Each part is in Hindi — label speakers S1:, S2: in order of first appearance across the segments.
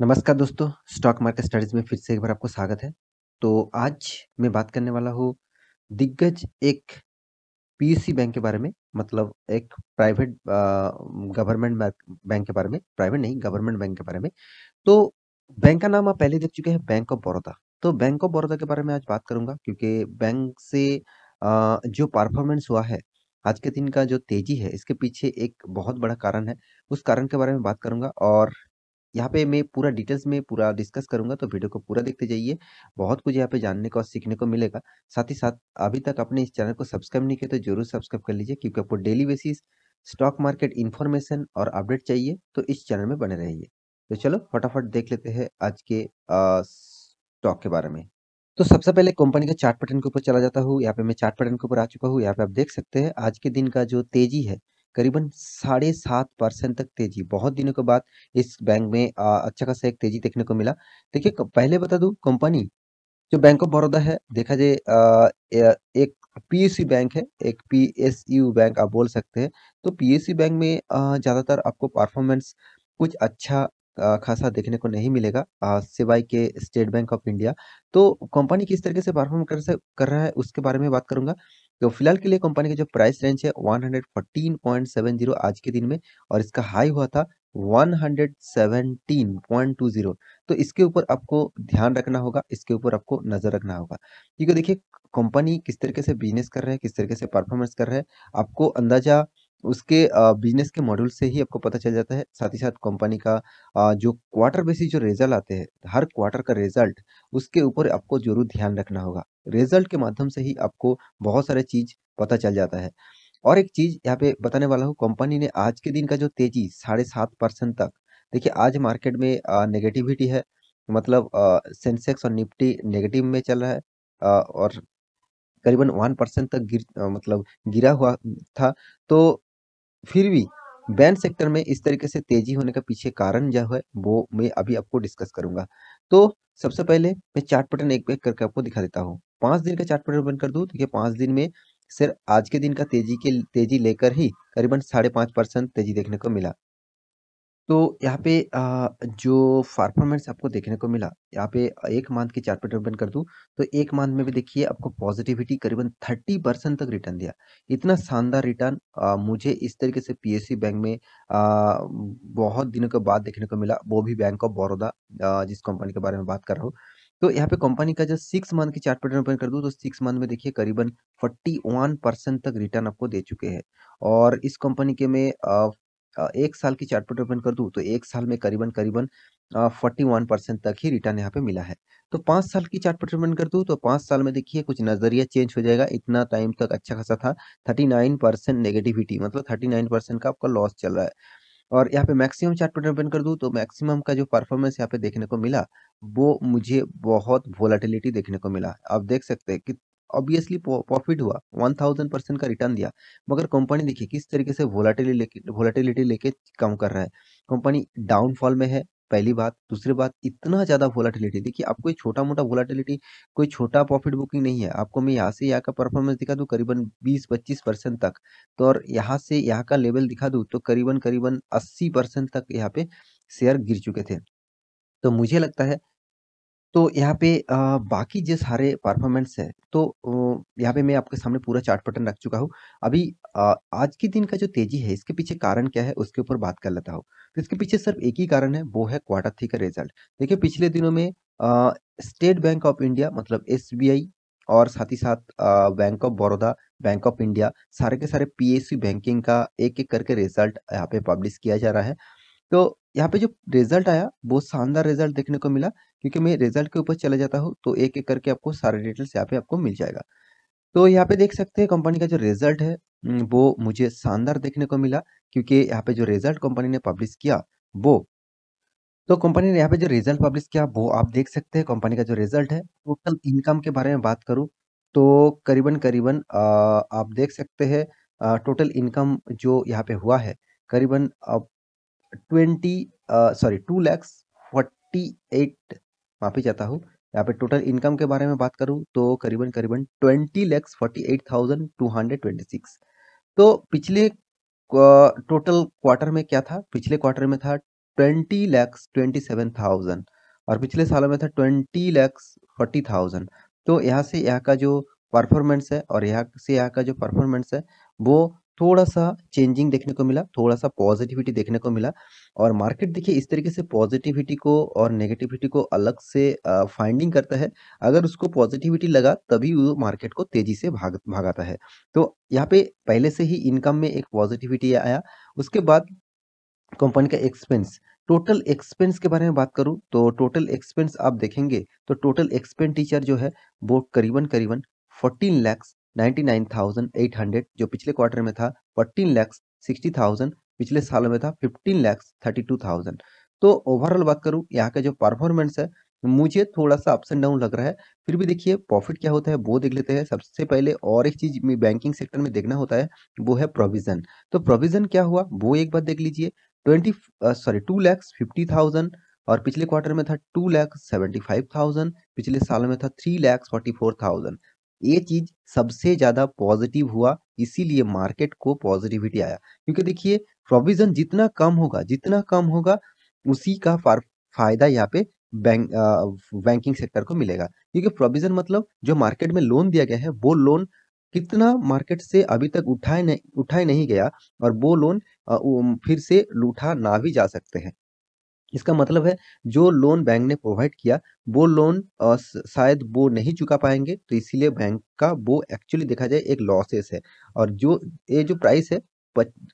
S1: नमस्कार दोस्तों, स्टॉक मार्केट स्टडीज़ में फिर से एक बार आपको स्वागत है। तो आज मैं बात करने वाला हूँ दिग्गज एक पीएसयू बैंक के बारे में, मतलब एक प्राइवेट गवर्नमेंट बैंक के बारे में, प्राइवेट नहीं गवर्नमेंट बैंक के बारे में। तो बैंक का नाम आप पहले देख चुके हैं, बैंक ऑफ बड़ौदा। तो बैंक ऑफ बड़ौदा के बारे में आज बात करूँगा क्योंकि बैंक से जो परफॉर्मेंस हुआ है, आज के दिन का जो तेज़ी है, इसके पीछे एक बहुत बड़ा कारण है। उस कारण के बारे में बात करूँगा और यहाँ पे मैं पूरा डिटेल्स में पूरा डिस्कस करूँगा, तो वीडियो को पूरा देखते जाइए। बहुत कुछ यहाँ पे जानने को और सीखने को मिलेगा। साथ ही साथ अभी तक आपने इस चैनल को सब्सक्राइब नहीं किया तो ज़रूर सब्सक्राइब कर लीजिए, क्योंकि आपको daily basis stock market information और अपडेट चाहिए तो इस चैनल में बने रहिए। तो चलो फटाफट देख लेते हैं आज के स्टॉक के बारे में। तो सबसे पहले कंपनी के चार्ट पैटर्न के ऊपर चला जाता हूँ। यहाँ पे मैं चार्ट पैटर्न के ऊपर आ चुका हूँ। यहाँ पे आप देख सकते हैं आज के दिन का जो तेजी है, करीबन 7.5% तक तेजी। बहुत दिनों के बाद इस बैंक में अच्छा खासा एक तेजी देखने को मिला। देखिए पहले बता दूं, कंपनी जो बैंक ऑफ बड़ौदा है, देखा जाए एक पीएसयू बैंक है, एक पीएसयू बैंक आप बोल सकते हैं। तो पीएसयू बैंक में ज्यादातर आपको परफॉर्मेंस कुछ अच्छा खासा देखने को नहीं मिलेगा, सिवाय के स्टेट बैंक ऑफ इंडिया। तो कंपनी किस तरीके से परफॉर्म कर रहा है उसके बारे में बात करूंगा। तो फिलहाल के लिए कंपनी का जो प्राइस रेंज है 114.70 आज के दिन में, और इसका हाई हुआ था 117.20। तो इसके ऊपर आपको ध्यान रखना होगा, इसके ऊपर आपको नज़र रखना होगा। क्योंकि देखिए कंपनी किस तरीके से बिज़नेस कर रहा है, किस तरीके से परफ़ॉर्मेंस कर रहा है, आपको अंदाज़ा उसके बिज़नेस के मॉड्यूल से ही आपको पता चल जाता है। साथ ही साथ कंपनी का जो क्वार्टर बेसिस जो रिज़ल्ट आते हैं, हर क्वार्टर का रिज़ल्ट, उसके ऊपर आपको ज़रूर ध्यान रखना होगा। रिज़ल्ट के माध्यम से ही आपको बहुत सारे चीज़ पता चल जाता है। और एक चीज़ यहाँ पे बताने वाला हूँ, कंपनी ने आज के दिन का जो तेज़ी 7.5% तक, देखिए आज मार्केट में नेगेटिविटी है, मतलब सेंसेक्स और निफ्टी नेगेटिव में चल रहा है, और करीबन 1% तक मतलब गिरा हुआ था। तो फिर भी बैंक सेक्टर में इस तरीके से तेजी होने का पीछे कारण जो है वो मैं अभी आपको डिस्कस करूंगा। तो सबसे पहले मैं चार्ट पैटर्न एक एक करके आपको दिखा देता हूँ। 5 दिन का चार्ट पैटर्न बंद कर दूं, तो ये 5 दिन में सिर्फ आज के दिन का तेजी लेकर ही करीबन 5.5% तेजी देखने को मिला। तो यहाँ पे जो परफॉर्मेंस आपको देखने को मिला, यहाँ पे एक मंथ की चार्ट पैटर्न ओपन कर दूं, तो एक मंथ में भी देखिए आपको पॉजिटिविटी करीबन 30% तक रिटर्न दिया। इतना शानदार रिटर्न मुझे इस तरीके से पीएसयू बैंक में बहुत दिनों के बाद देखने को मिला, वो भी बैंक ऑफ बड़ौदा, जिस कंपनी के बारे में बात कर रहा हूँ। तो यहाँ पे कंपनी का जो 6 मंथ की चार्ट पैटर्न ओपन कर दूं, तो 6 मंथ में देखिए करीबन 41% तक रिटर्न आपको दे चुके हैं। और इस कंपनी के में 1 साल की चार्ट पैटर्न ओपन कर दूँ, तो 1 साल में करीबन-करीबन 41% तक ही रिटर्न यहाँ पे मिला है। तो 5 साल की चार्ट पैटर्न ओपन कर दूँ, तो 5 साल में देखिए कुछ नज़रिया चेंज हो जाएगा। इतना टाइम तक अच्छा खासा था, 39% नेगेटिविटी, मतलब 39% का आपका लॉस चल रहा है। और यहाँ पे मैक्सिमम चार्ट पैटर्न ओपन कर दूँ, तो मैक्सिमम का जो परफॉर्मेंस यहाँ पे देखने को मिला, वो मुझे बहुत वोलेटिलिटी देखने को मिला। आप देख सकते हैं कि ऑब्वियसली प्रॉफिट हुआ, 1000% का रिटर्न दिया, मगर कंपनी देखिए किस तरीके से वोलेटिलिटी लेके काम कर रहा है। कंपनी डाउनफॉल में है, पहली बात। दूसरी बात, इतना ज़्यादा वोलेटिलिटी, देखिए आपको ये छोटा-मोटा वोलेटिलिटी, कोई छोटा प्रॉफिट बुकिंग नहीं है। आपको मैं यहाँ से यहाँ का परफॉर्मेंस दिखा दूँ करीबन 20-25% तक। तो और यहाँ से यहाँ का लेवल दिखा दूँ, तो करीबन-करीबन 80% तक यहाँ पे शेयर गिर चुके थे। तो मुझे लगता है, तो यहाँ पे बाकी जो सारे परफॉर्मेंस है, तो यहाँ पे मैं आपके सामने पूरा चार्ट पैटर्न रख चुका हूँ। अभी आज के दिन का जो तेजी है, इसके पीछे कारण क्या है उसके ऊपर बात कर लेता हूँ। तो इसके पीछे सिर्फ एक ही कारण है, वो है क्वार्टर थ्री का रिजल्ट। देखिए पिछले दिनों में स्टेट बैंक ऑफ इंडिया, मतलब एसबीआई, और साथ ही साथ bank of Baroda, bank of India, सारे के सारे पीएसयू बैंकिंग का एक एक करके रिजल्ट यहाँ पे पब्लिश किया जा रहा है। तो यहाँ पे जो रिजल्ट आया, वो शानदार रिजल्ट देखने को मिला। क्योंकि मैं रिजल्ट के ऊपर चले जाता हूँ, तो एक एक करके आपको सारे डिटेल्स यहाँ पे आपको मिल जाएगा। तो यहाँ पे देख सकते हैं कंपनी का जो रिजल्ट है, वो मुझे शानदार देखने को मिला। क्योंकि यहाँ पे जो रिजल्ट कंपनी ने पब्लिश किया, वो, तो कंपनी ने यहाँ पे जो रिजल्ट पब्लिश किया वो आप देख सकते हैं। कंपनी का जो रिजल्ट है, टोटल इनकम के बारे में बात करूँ, तो करीबन-करीबन आप देख सकते हैं टोटल इनकम जो यहाँ पे हुआ है, करीबन 2 माफ़ी चाहता हूँ। यहाँ पे टोटल इनकम के बारे में बात करूँ, तो करीबन-करीबन 20,48,226। तो पिछले टोटल क्वार्टर में क्या था? पिछले क्वार्टर में था 20,27,000 और पिछले सालों में था 20,40,000। तो यहाँ से यहाँ का जो परफॉर्मेंस है और यहाँ से यहाँ का जो परफॉर्मेंस है वो थोड़ा सा चेंजिंग देखने को मिला, थोड़ा सा पॉजिटिविटी देखने को मिला। और मार्केट देखिए इस तरीके से पॉजिटिविटी को और नेगेटिविटी को अलग से फाइंडिंग करता है। अगर उसको पॉजिटिविटी लगा तभी वो मार्केट को तेजी से भागाता है। तो यहाँ पे पहले से ही इनकम में एक पॉजिटिविटी आया। उसके बाद कंपनी का एक्सपेंस, टोटल एक्सपेंस के बारे में बात करूं तो टोटल एक्सपेंस आप देखेंगे तो टोटल एक्सपेंडिचर जो है वो करीबन करीबन 14,99,800 जो पिछले क्वार्टर में था, 14,60,000 पिछले सालों में था, 15,32,000। तो ओवरऑल बात करूं यहाँ का जो परफॉर्मेंस है मुझे थोड़ा सा अप्स एंड डाउन लग रहा है। फिर भी देखिए प्रॉफिट क्या होता है वो देख लेते हैं। सबसे पहले और एक चीज बैंकिंग सेक्टर में देखना होता है वो है प्रोविजन। तो प्रोविजन क्या हुआ वो एक बार देख लीजिए। 2,50,000 और पिछले क्वार्टर में था 2,75,000, पिछले साल में था 3,44,000। ये चीज सबसे ज्यादा पॉजिटिव हुआ, इसीलिए मार्केट को पॉजिटिविटी आया। क्योंकि देखिए प्रोविजन जितना कम होगा उसी का फायदा यहाँ पे बैंकिंग सेक्टर को मिलेगा। क्योंकि प्रोविजन मतलब जो मार्केट में लोन दिया गया है वो लोन कितना मार्केट से अभी तक उठाए नहीं गया और वो लोन फिर से लूटा ना भी जा सकते हैं। इसका मतलब है जो लोन बैंक ने प्रोवाइड किया वो लोन शायद वो नहीं चुका पाएंगे, तो इसीलिए बैंक का वो एक्चुअली देखा जाए एक लॉसेस है। और जो ये जो प्राइस है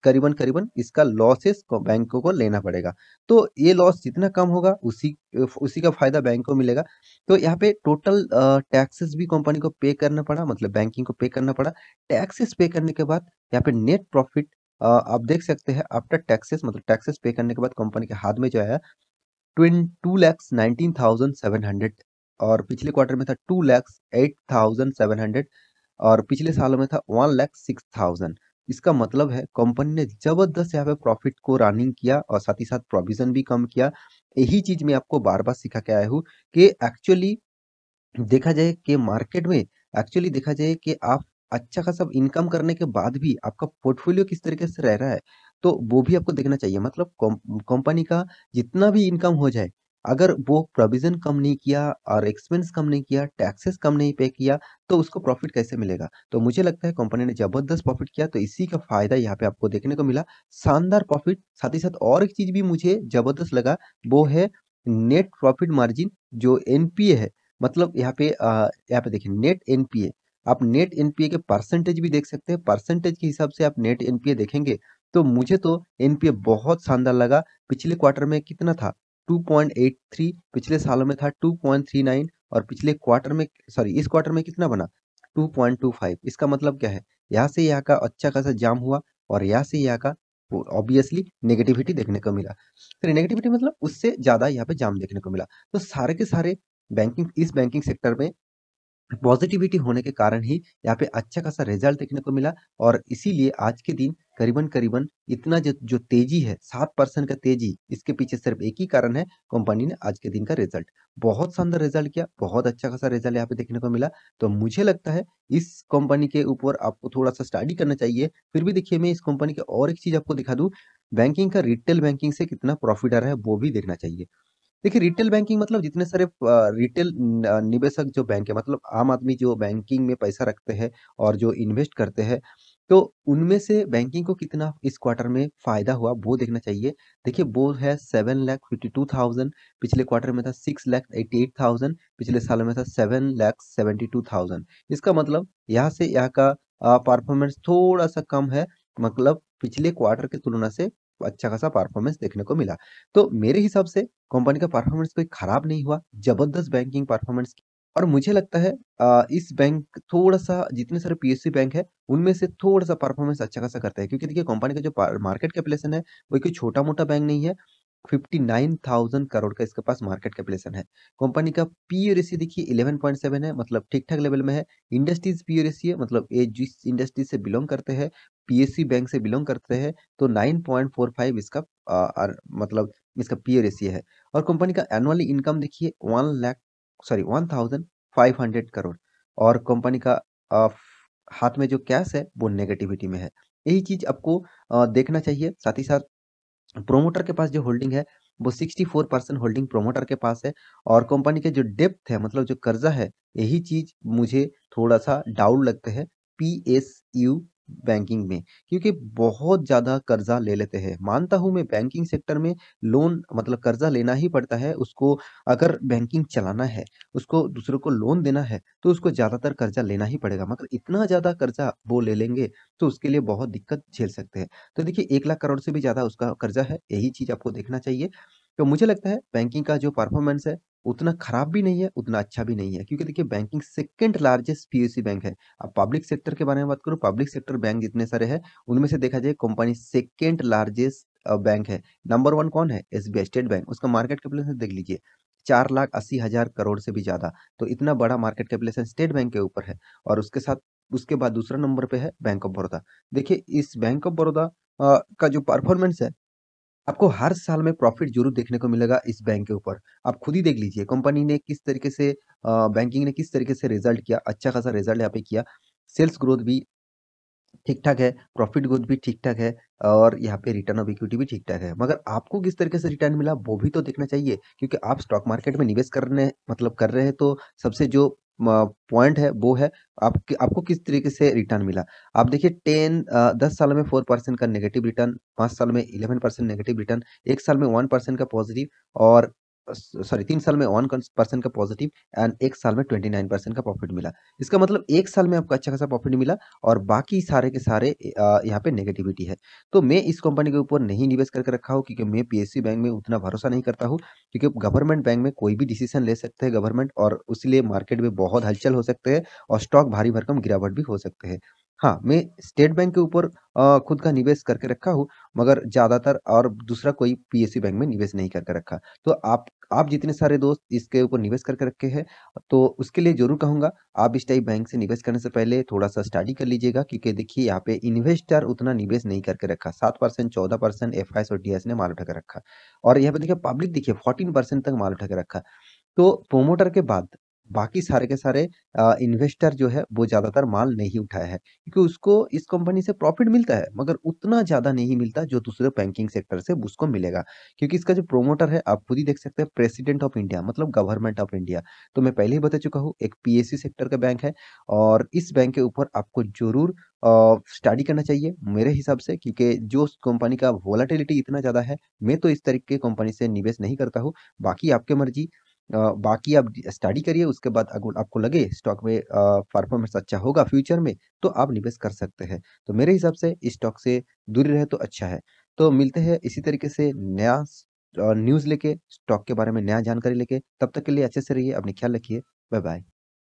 S1: करीबन करीबन इसका लॉसेस को बैंकों को लेना पड़ेगा। तो ये लॉस जितना कम होगा उसी उसी का फायदा बैंक को मिलेगा। तो यहाँ पे टोटल टैक्सेस भी कंपनी को पे करना पड़ा, मतलब बैंकिंग को पे करना पड़ा। टैक्सेस पे करने के बाद यहाँ पे नेट प्रॉफिट आप देख सकते हैं आफ्टर टैक्सेस, मतलब टैक्सेस पे करने के बाद कंपनी के हाथ में जो आया 2,19,700 और पिछले क्वार्टर में था 2,08,700 और पिछले सालों में था 1,06,000। इसका मतलब है कंपनी ने जबरदस्त यहाँ पे प्रॉफिट को रनिंग किया और साथ ही साथ प्रोविजन भी कम किया। यही चीज मैं आपको बार बार सिखा के आया हूँ कि एक्चुअली देखा जाए कि मार्केट में एक्चुअली देखा जाए कि आप अच्छा खासा इनकम करने के बाद भी आपका पोर्टफोलियो किस तरीके से रह रहा है, तो वो भी आपको देखना चाहिए। मतलब कंपनी का जितना भी इनकम हो जाए, अगर वो प्रोविजन कम नहीं किया और एक्सपेंस कम नहीं किया, टैक्सेस कम नहीं पे किया, तो उसको प्रॉफिट कैसे मिलेगा? तो मुझे लगता है कंपनी ने जबरदस्त प्रॉफिट किया, तो इसी का फायदा यहाँ पे आपको देखने को मिला। शानदार प्रॉफिट, साथ ही साथ और एक चीज भी मुझे जबरदस्त लगा, वो है नेट प्रॉफिट मार्जिन जो एनपीए है। मतलब यहाँ पे देखिए नेट एनपीए, आप नेट एनपीए के परसेंटेज भी देख सकते हैं। परसेंटेज के हिसाब से आप नेट एनपीए देखेंगे तो मुझे तो एनपीए बहुत शानदार लगा। पिछले क्वार्टर में कितना था 2.83, पिछले सालों में था 2.39 और पिछले क्वार्टर में सॉरी इस क्वार्टर में कितना बना 2.25। इसका मतलब क्या है, यहाँ से यहाँ का अच्छा खासा जाम हुआ और यहाँ से यहाँ का ऑब्वियसली नेगेटिविटी देखने को मिला। फिर नेगेटिविटी मतलब उससे ज्यादा यहाँ पे जाम देखने को मिला। तो सारे के सारे इस बैंकिंग सेक्टर में पॉजिटिविटी होने के कारण ही यहाँ पे अच्छा खासा रिजल्ट देखने को मिला। और इसीलिए आज के दिन करीबन करीबन इतना जो जो तेजी है 7% का तेजी, इसके पीछे सिर्फ एक ही कारण है, कंपनी ने आज के दिन का रिजल्ट बहुत शानदार रिजल्ट किया, बहुत अच्छा खासा रिजल्ट यहाँ पे देखने को मिला। तो मुझे लगता है इस कंपनी के ऊपर आपको थोड़ा सा स्टडी करना चाहिए। फिर भी देखिए मैं इस कंपनी के और एक चीज आपको दिखा दूं, बैंकिंग का रिटेल बैंकिंग से कितना प्रॉफिट आ रहा है वो भी देखना चाहिए। देखिए रिटेल बैंकिंग मतलब जितने सारे रिटेल निवेशक जो बैंक है, मतलब आम आदमी जो बैंकिंग में पैसा रखते हैं और जो इन्वेस्ट करते हैं, तो उनमें से बैंकिंग को कितना इस क्वार्टर में फायदा हुआ वो देखना चाहिए। देखिए वो है 7,52,000, पिछले क्वार्टर में था 6,88,000, पिछले साल में था 7,72,000। इसका मतलब यहाँ से यहाँ का परफॉर्मेंस थोड़ा सा कम है, मतलब पिछले क्वार्टर की तुलना से अच्छा खासा परफॉर्मेंस देखने को मिला। तो मेरे हिसाब से कंपनी का परफॉर्मेंस कोई खराब नहीं हुआ, जबरदस्त बैंकिंग परफॉर्मेंस। और मुझे लगता है इस बैंक थोड़ा सा जितने सारे पीएसयू बैंक है उनमें से थोड़ा सा परफॉर्मेंस अच्छा खासा करता है, क्योंकि देखिए कंपनी का जो मार्केट कैपिटलेशन है वो कोई छोटा मोटा बैंक नहीं है। 59,000 करोड़ का इसके पास मार्केट कैपिटलेशन है। कंपनी का पीई रेशियो देखिए 11.7 है, मतलब ठीक ठाक लेवल में है। इंडस्ट्रीज पीई रेशियो मतलब ये जिस इंडस्ट्री से बिलोंग करते हैं, पीएसयू बैंक से बिलोंग करते हैं, तो 9.45 इसका मतलब इसका पीई रेशियो है। और कंपनी का एनुअली इनकम देखिए 1,500 करोड़। और कंपनी का अ, हाथ में जो कैश है वो नेगेटिविटी में है। यही चीज आपको देखना चाहिए। साथ ही साथ प्रोमोटर के पास जो होल्डिंग है वो 64% होल्डिंग प्रोमोटर के पास है। और कंपनी के जो डेप्थ है मतलब जो कर्जा है, यही चीज मुझे थोड़ा सा डाउट लगता है पीएसयू बैंकिंग में, क्योंकि बहुत ज्यादा कर्जा ले लेते हैं। मानता हूं मैं बैंकिंग सेक्टर में लोन मतलब कर्जा लेना ही पड़ता है उसको। अगर बैंकिंग चलाना है, उसको दूसरों को लोन देना है, तो उसको ज्यादातर कर्जा लेना ही पड़ेगा, मगर इतना ज्यादा कर्जा वो ले लेंगे तो उसके लिए बहुत दिक्कत झेल सकते हैं। तो देखिए 1 लाख करोड़ से भी ज़्यादा उसका कर्जा है, यही चीज़ आपको देखना चाहिए। तो मुझे लगता है बैंकिंग का जो परफॉर्मेंस है, उतना खराब भी नहीं है, उतना अच्छा भी नहीं है, क्योंकि देखिए banking second largest PSU bank है। अब पब्लिक सेक्टर के बारे में बात करूँ, पब्लिक सेक्टर बैंक जितने सारे हैं, उनमें से देखा जाए कंपनी सेकंड लार्जेस्ट बैंक है। नंबर 1 कौन है? एसबीआई स्टेट बैंक, उसका मार्केट कैपिटलाइजेशन देख लीजिए, 4,80,000 करोड़ से भी ज़्यादा। तो इतना बड़ा मार्केट कैपिटलाइजेशन स्टेट बैंक के ऊपर है। और उसके बाद दूसरा नंबर पे है बैंक ऑफ बड़ौदा। देखिए इस बैंक ऑफ बड़ौदा का जो परफॉर्मेंस है, आपको हर साल में प्रॉफिट जरूर देखने को मिलेगा इस बैंक के ऊपर। आप खुद ही देख लीजिए कंपनी ने किस तरीके से बैंकिंग ने किस तरीके से रिजल्ट किया, अच्छा खासा रिजल्ट यहाँ पे किया। सेल्स ग्रोथ भी ठीक ठाक है, प्रॉफिट ग्रोथ भी ठीक ठाक है, और यहाँ पे रिटर्न ऑफ इक्विटी भी ठीक ठाक है। मगर आपको किस तरीके से रिटर्न मिला वो भी तो देखना चाहिए, क्योंकि आप स्टॉक मार्केट में निवेश करने मतलब कर रहे हैं, तो सबसे जो पॉइंट है वो है आपको किस तरीके से रिटर्न मिला। आप देखिए 10 साल में 4% का नेगेटिव रिटर्न, 5 साल में 11% नेगेटिव रिटर्न, 1 साल में 1% का पॉजिटिव, और सॉरी 3 साल में 1% का पॉजिटिव, एंड 1 साल में 29% का प्रॉफिट मिला। इसका मतलब 1 साल में आपको अच्छा खासा प्रॉफिट मिला, और बाकी सारे के सारे यहाँ पे नेगेटिविटी है। तो मैं इस कंपनी के ऊपर नहीं निवेश करके रखा हूँ, क्योंकि मैं पीएसयू बैंक में उतना भरोसा नहीं करता हूँ, क्योंकि गवर्नमेंट बैंक में कोई भी डिसीजन ले सकते हैं गवर्नमेंट, और इसलिए मार्केट में बहुत हलचल हो सकते हैं, और स्टॉक भारी भरकम गिरावट भी हो सकते हैं। हाँ, मैं स्टेट बैंक के ऊपर खुद का निवेश करके रखा हूँ, मगर ज्यादातर और दूसरा कोई पीएसयू बैंक में निवेश नहीं करके रखा। तो आप जितने सारे दोस्त इसके ऊपर निवेश करके रखे हैं, तो उसके लिए जरूर कहूंगा, आप इस टाइप बैंक से निवेश करने से पहले थोड़ा सा स्टडी कर लीजिएगा, क्योंकि देखिए यहाँ पे इन्वेस्टर उतना निवेश नहीं करके रखा, 7% 14% एफआईएस और डीएस ने माल उठा के रखा। और यहाँ पे देखिए पब्लिक देखिए 14% तक माल उठा के रखा। तो प्रोमोटर के बाद बाकी सारे के सारे इन्वेस्टर जो है वो ज्यादातर माल नहीं उठाया है, क्योंकि उसको इस कंपनी से प्रॉफिट मिलता है, मगर उतना ज्यादा नहीं मिलता जो दूसरे बैंकिंग सेक्टर से उसको मिलेगा। क्योंकि इसका जो प्रोमोटर है आप खुद ही देख सकते हैं, प्रेसिडेंट ऑफ इंडिया मतलब गवर्नमेंट ऑफ इंडिया। तो मैं पहले ही बता चुका हूँ, एक पीएसयू सेक्टर का बैंक है, और इस बैंक के ऊपर आपको जरूर स्टडी करना चाहिए मेरे हिसाब से, क्योंकि जो कंपनी का वोलाटिलिटी इतना ज्यादा है, मैं तो इस तरीके की कंपनी से निवेश नहीं करता हूँ। बाकी आपके मर्जी। बाकी आप स्टडी करिए, उसके बाद अगर आपको लगे स्टॉक में परफॉर्मेंस अच्छा होगा फ्यूचर में, तो आप निवेश कर सकते हैं। तो मेरे हिसाब से इस स्टॉक से दूरी रहे तो अच्छा है। तो मिलते हैं इसी तरीके से नया न्यूज़ लेके, स्टॉक के बारे में नया जानकारी लेके। तब तक के लिए अच्छे से रहिए, अपनी ख्याल रखिए। Bye bye.